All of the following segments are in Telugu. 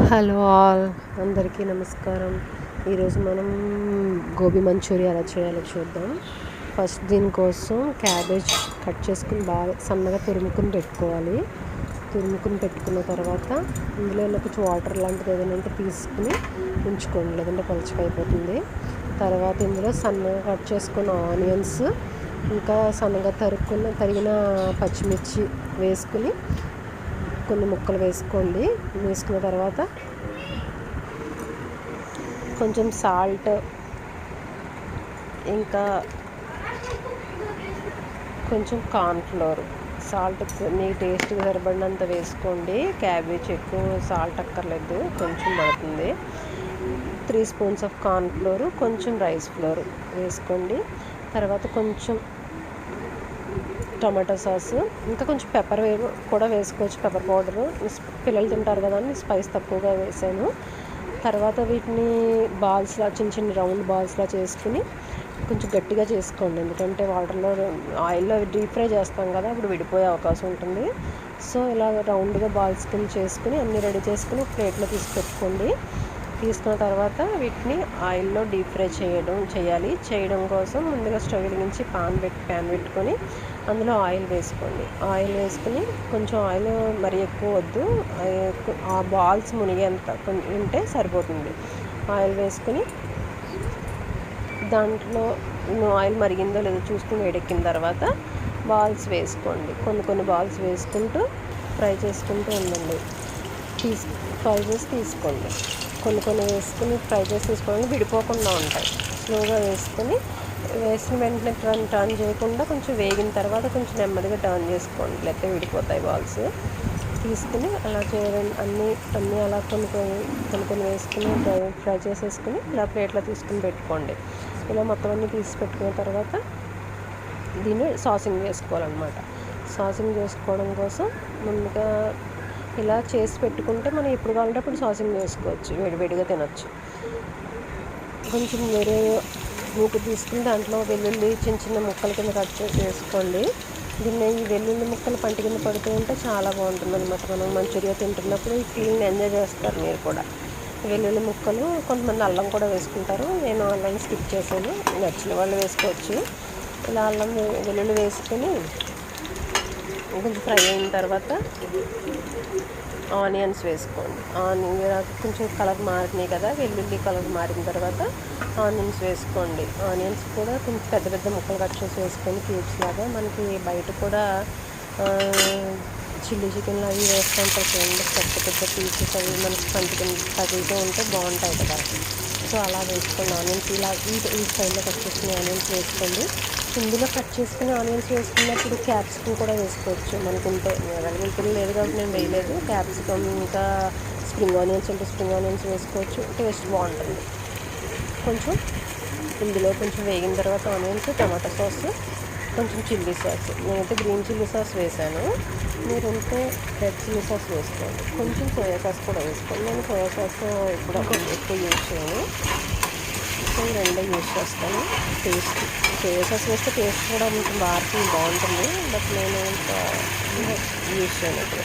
హలో ఆల్, అందరికీ నమస్కారం. ఈరోజు మనం గోబీ మంచూరియా ఎలా చేయాలో చూద్దాం. ఫస్ట్ దీనికోసం క్యాబేజ్ కట్ చేసుకుని బాగా సన్నగా తురుముకుని పెట్టుకోవాలి. తురుముకుని పెట్టుకున్న తర్వాత ఇందులో కొంచెం వాటర్ లాంటిది ఏదైనా ఉంటే తీసుకుని ఉంచుకోండి, లేదంటే పలుచగా అయిపోతుంది. తర్వాత ఇందులో సన్నగా కట్ చేసుకున్న ఆనియన్స్, ఇంకా సన్నగా తరిగిన పచ్చిమిర్చి వేసుకుని కొన్ని ముక్కలు వేసుకోండి. వేసుకున్న తర్వాత కొంచెం సాల్ట్, ఇంకా కొంచెం కార్న్ఫ్లోర్, సాల్ట్ మీ టేస్ట్కి సరిపడినంత వేసుకోండి. క్యాబేజ్ ఎక్కువ సాల్ట్ అక్కర్లేదు, కొంచెం పడుతుంది. 3 స్పూన్స్ ఆఫ్ కార్న్ఫ్లోర్, కొంచెం రైస్ ఫ్లోర్ వేసుకోండి. తర్వాత కొంచెం టమాటో సాస్, ఇంకా కొంచెం పెప్పర్ కూడా వేసుకోవచ్చు, పెప్పర్ పౌడరు. పిల్లలు తింటారు కదా అని స్పైస్ తక్కువగా వేసాను. తర్వాత వీటిని బాల్స్లా, చిన్న చిన్న రౌండ్ బాల్స్లా చేసుకుని కొంచెం గట్టిగా చేసుకోండి, ఎందుకంటే వాటర్లో ఆయిల్లో డీప్ ఫ్రై చేస్తాం కదా, అప్పుడు విడిపోయే అవకాశం ఉంటుంది. సో ఇలా రౌండ్గా బాల్స్ కింద చేసుకుని అన్నీ రెడీ చేసుకుని ప్లేట్లో తీసి పెట్టుకోండి. తీసుకున్న తర్వాత వీటిని ఆయిల్లో డీప్ ఫ్రై చేయడం కోసం ముందుగా స్టవ్ వెలిగించి ప్యాన్ పెట్టుకొని అందులో ఆయిల్ వేసుకోండి. ఆయిల్ వేసుకుని కొంచెం ఆయిల్ మరీ ఎక్కువ వద్దు, ఆ బాల్స్ మునిగేంత ఉంటే సరిపోతుంది. ఆయిల్ వేసుకుని దాంట్లో ఆయిల్ మరిగిందో లేదో చూసుకుని వేడెక్కిన తర్వాత బాల్స్ వేసుకోండి. కొన్ని బాల్స్ వేసుకుంటూ ఫ్రై చేసుకుంటూ ఉండండి. ఫ్రై చేసి తీసుకోండి. కొన్ని వేసుకుని ఫ్రై చేసి తీసుకోండి, విడిపోకుండా ఉంటాయి. స్లోగా వేసిన వెంటనే టర్న్ చేయకుండా కొంచెం వేగిన తర్వాత కొంచెం నెమ్మదిగా టర్న్ చేసుకోండి, లేకపోతే విడిపోతాయి బాల్స్. తీసుకుని అలా చేయడం అన్నీ అలా కొన్ని వేసుకుని ఫ్రై చేసేసుకుని ఇలా ప్లేట్లో తీసుకుని పెట్టుకోండి. ఇలా మొత్తం అన్నీ తీసి పెట్టుకున్న తర్వాత దీన్ని సాసింగ్ చేసుకోవాలన్నమాట. సాసింగ్ చేసుకోవడం కోసం ముందుగా ఇలా చేసి పెట్టుకుంటే మనం ఎప్పుడు కావాలంటే అప్పుడు సాసింగ్ చేసుకోవచ్చు, వేడివేడిగా తినచ్చు. కొంచెం వేరే మూకు తీసుకుని దాంట్లో వెల్లుల్లి చిన్న చిన్న ముక్కల కింద కట్ చేసి వేసుకోండి. దీన్ని ఈ వెల్లుల్లి ముక్కలు పంట కింద పడుతూ ఉంటే చాలా బాగుంటుంది అనమాట. మనం మంచూరియా తింటున్నప్పుడు ఈ ఫీల్ని ఎంజాయ్ చేస్తారు మీరు కూడా. వెల్లుల్లి ముక్కలు, కొంతమంది అల్లం కూడా వేసుకుంటారు, నేను అల్లం స్కిప్ చేశాను, నచ్చిన వాళ్ళు వేసుకోవచ్చు. ఇలా అల్లం వెల్లుల్లి వేసుకొని కొంచెం ఫ్రై అయిన తర్వాత ఆనియన్స్ వేసుకోండి. కొంచెం కలర్ మారినాయి కదా, వెల్లుల్లి కలర్ మారిన తర్వాత ఆనియన్స్ వేసుకోండి. ఆనియన్స్ కూడా కొంచెం పెద్ద పెద్ద ముక్కలు కట్ చేసి వేసుకొని క్యూబ్స్ లాగా. మనకి బయట కూడా చిల్లీ చికెన్లు అవి వేస్తూ ఉంటారు చూడండి, పెద్ద పీసెస్ అవి మనకి పంటికి తగులుతూ ఉంటే బాగుంటాయి కదా. సో అలా వేసుకోండి. ఆనియన్స్ ఇలా ఈ స్టైల్లో కట్ చేసుకుని ఆనియన్స్ వేసుకోండి. ఇందులో కట్ చేసుకుని ఆనియన్స్ వేసుకున్నప్పుడు క్యాప్సికమ్ కూడా వేసుకోవచ్చు మనకుంటే. అవైలబుల్ లేదు కాబట్టి నేను వేయలేదు. క్యాప్సికమ్ ఇంకా స్ప్రింగ్ ఆనియన్స్ ఉంటే స్ప్రింగ్ ఆనియన్స్ వేసుకోవచ్చు, టేస్ట్ బాగుంటుంది. కొంచెం ఇందులో కొంచెం వేగిన తర్వాత ఆనియన్స్, టమాటా సాస్, కొంచెం చిల్లీ సాస్, నేనైతే గ్రీన్ చిల్లీ సాస్ వేసాను, మీరుంటే రెడ్ చిల్లీ సాస్ వేసుకోండి. కొంచెం సోయా సాస్ కూడా వేసుకోండి. నేను సోయా సాస్ ఇప్పుడు ఎక్కువ యూజ్ చేయను, సో రెండే యూజ్ చేస్తాను. సోయా సాస్ వేస్తే టేస్ట్ కూడా కొంచెం బాగుంటుంది, బట్ నేను ఇంకా యూజ్ చేయను ఇప్పుడు.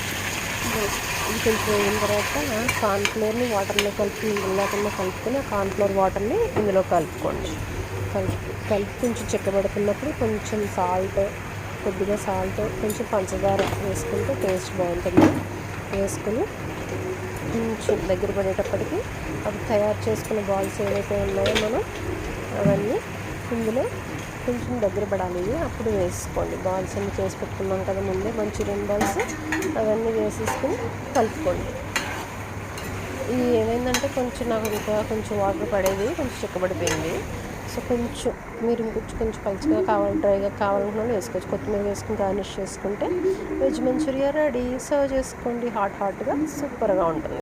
ఇది కొంచెం వేగిన తర్వాత కార్న్ఫ్లోర్ని వాటర్లో కలుపుకొని ఆ కార్న్ఫ్లోర్ వాటర్ని ఇందులో కలుపుకోండి. కలిపి కొంచెం చిక్కబడుతున్నప్పుడు కొంచెం కొద్దిగా సాల్ట్, కొంచెం పంచదార వేసుకుంటే టేస్ట్ బాగుంటుంది. వేసుకొని కొంచెం దగ్గర పడేటప్పటికి అవి తయారు చేసుకున్న బాల్స్ ఏవైతే ఉన్నాయో మనం అవన్నీ ఇందులో కొంచెం దగ్గర పడాలి, అప్పుడు వేసుకోండి. బాల్స్ అన్నీ చేసి పెట్టుకున్నాం కదా ముందే, మంచూరియన్ బాల్స్ అవన్నీ వేసేసుకుని కలుపుకోండి. ఇది ఏమైందంటే నాకు ఇంకా కొంచెం వాటర్ పడేది, కొంచెం చిక్కబడిపోయింది. సో మీరు కొంచెం పలుచగా డ్రైగా కావాలనుకున్న వేసుకోవచ్చు. కొత్తిమీర వేసుకుని గార్నిష్ చేసుకుంటే వెజ్ మంచూరియా రెడీ. సర్వ్ చేసుకోండి హాట్గా, సూపర్గా ఉంటుంది.